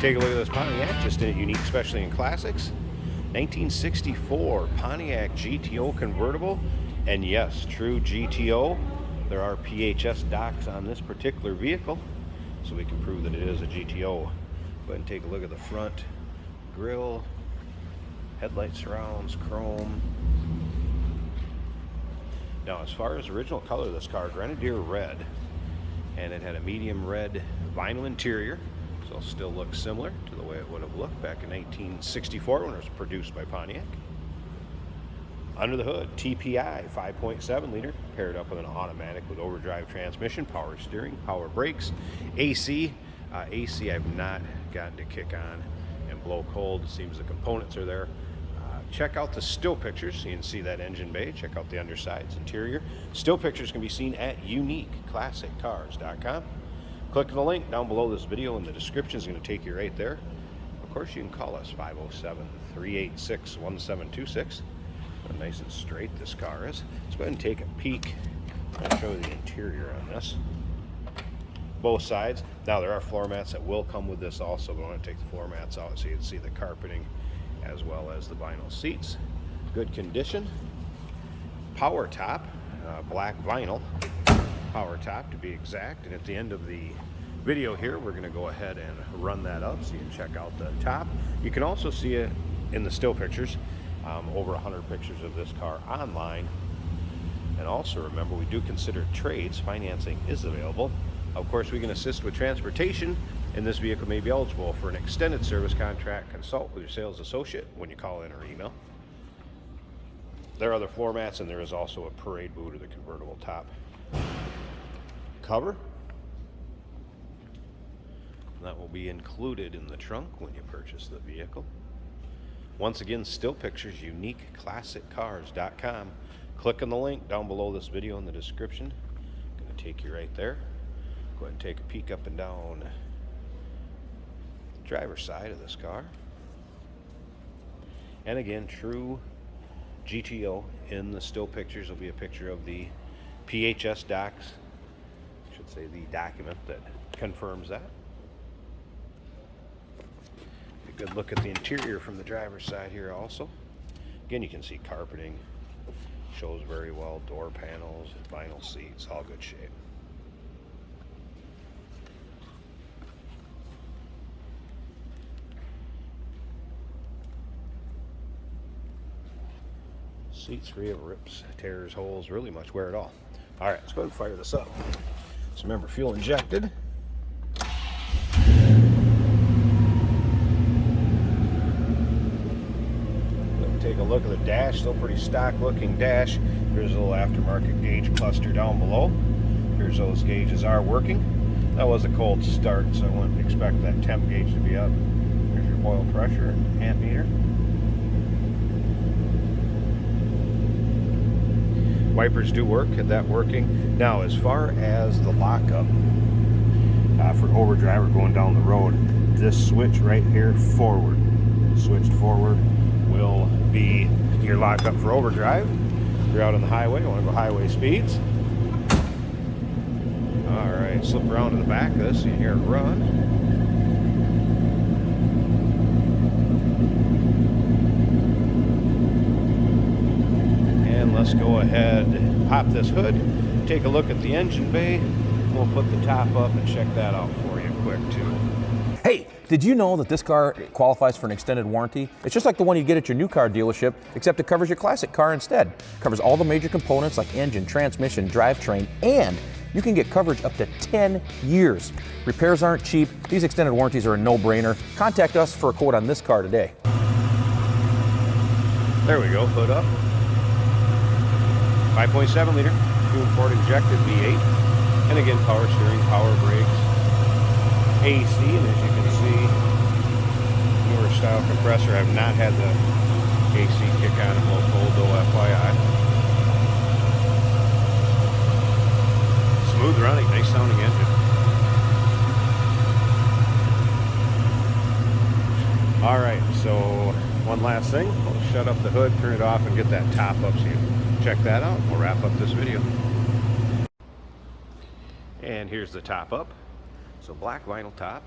Take a look at this Pontiac, just in it unique, especially in classics. 1964 Pontiac GTO convertible, and yes, true GTO. There are PHS docks on this particular vehicle, so we can prove that it is a GTO. Go ahead and take a look at the front grille, headlight surrounds, chrome. Now, as far as original color of this car, Grenadier red, and it had a medium red vinyl interior, so it still looks similar to the way it would have looked back in 1964 when it was produced by Pontiac. Under the hood, TPI 5.7 liter, paired up with an automatic with overdrive transmission, power steering, power brakes, AC. AC I've not gotten to kick on and blow cold. It seems the components are there. Check out the still pictures so you can see that engine bay. Check out the undersides, interior. Still pictures can be seen at uniqueclassiccars.com. Click on the link down below this video in the description. Is going to take you right there. Of course, you can call us 507-386-1726. Nice and straight this car is. Let's go ahead and take a peek. I'll show you the interior on this. Both sides. Now, there are floor mats that will come with this also, but I want to take the floor mats out so you can see the carpeting as well as the vinyl seats. Good condition. Power top, black vinyl power top to be exact. And at the end of the video here, we're going to go ahead and run that up so you can check out the top. You can also see it in the still pictures. Over 100 pictures of this car online. And also remember, we do consider trades. Financing is available. Of course, we can assist with transportation, and this vehicle may be eligible for an extended service contract. Consult with your sales associate when you call in or email. There are other floor mats, and there is also a parade boot or the convertible top cover. That will be included in the trunk when you purchase the vehicle. Once again, still pictures, uniqueclassiccars.com. Click on the link down below this video in the description. Going to take you right there. Go ahead and take a peek up and down the driver's side of this car. And again, true GTO. In the still pictures will be a picture of the PHS docs. I should say the document that confirms that. Good look at the interior from the driver's side here also. Again, you can see carpeting. Shows very well. Door panels, vinyl seats, all good shape. Seats free of rips, tears, holes, really much wear at all. All right, let's go ahead and fire this up. So remember, fuel injected. Take a look at the dash, still pretty stock looking dash. There's a little aftermarket gauge cluster down below. Here's those gauges are working. That was a cold start, so I wouldn't expect that temp gauge to be up. There's your oil pressure and amp meter. Wipers do work, had that working. Now, as far as the lockup for overdrive or going down the road, this switch right here, forward, switched forward, will be your lockup for overdrive. If you're out on the highway, you want to go highway speeds. All right, slip around to the back of this so you hear it run. And let's go ahead and pop this hood, take a look at the engine bay. We'll put the top up and check that out for you quick too. Hey, did you know that this car qualifies for an extended warranty? It's just like the one you get at your new car dealership, except it covers your classic car instead. It covers all the major components like engine, transmission, drivetrain, and you can get coverage up to 10 years. Repairs aren't cheap. These extended warranties are a no-brainer. Contact us for a quote on this car today. There we go, hood up. 5.7 liter, fuel port injected V8. And again, power steering, power brakes, AC, and as you can see, newer style compressor. I've not had the AC kick on and blow cold though, FYI. Smooth running, nice sounding engine. All right, so one last thing. We'll shut up the hood, turn it off, and get that top up so you can check that out. We'll wrap up this video. And here's the top up. So black vinyl top.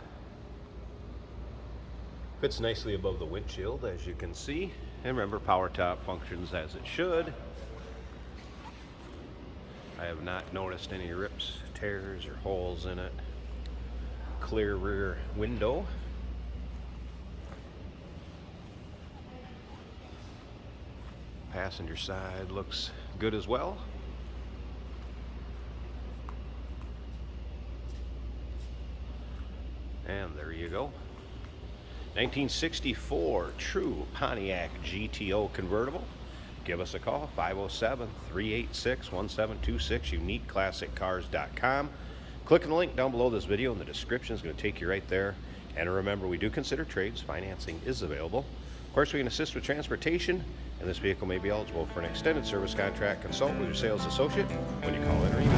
Fits nicely above the windshield, as you can see. And remember, power top functions as it should. I have not noticed any rips, tears, or holes in it. Clear rear window. Passenger side looks good as well. And there you go. 1964 true Pontiac GTO convertible. Give us a call, 507-386-1726, uniqueclassiccars.com. Click on the link down below this video in the description. Is going to take you right there. And remember, we do consider trades. Financing is available. Of course, we can assist with transportation, and this vehicle may be eligible for an extended service contract. Consult with your sales associate when you call in or email.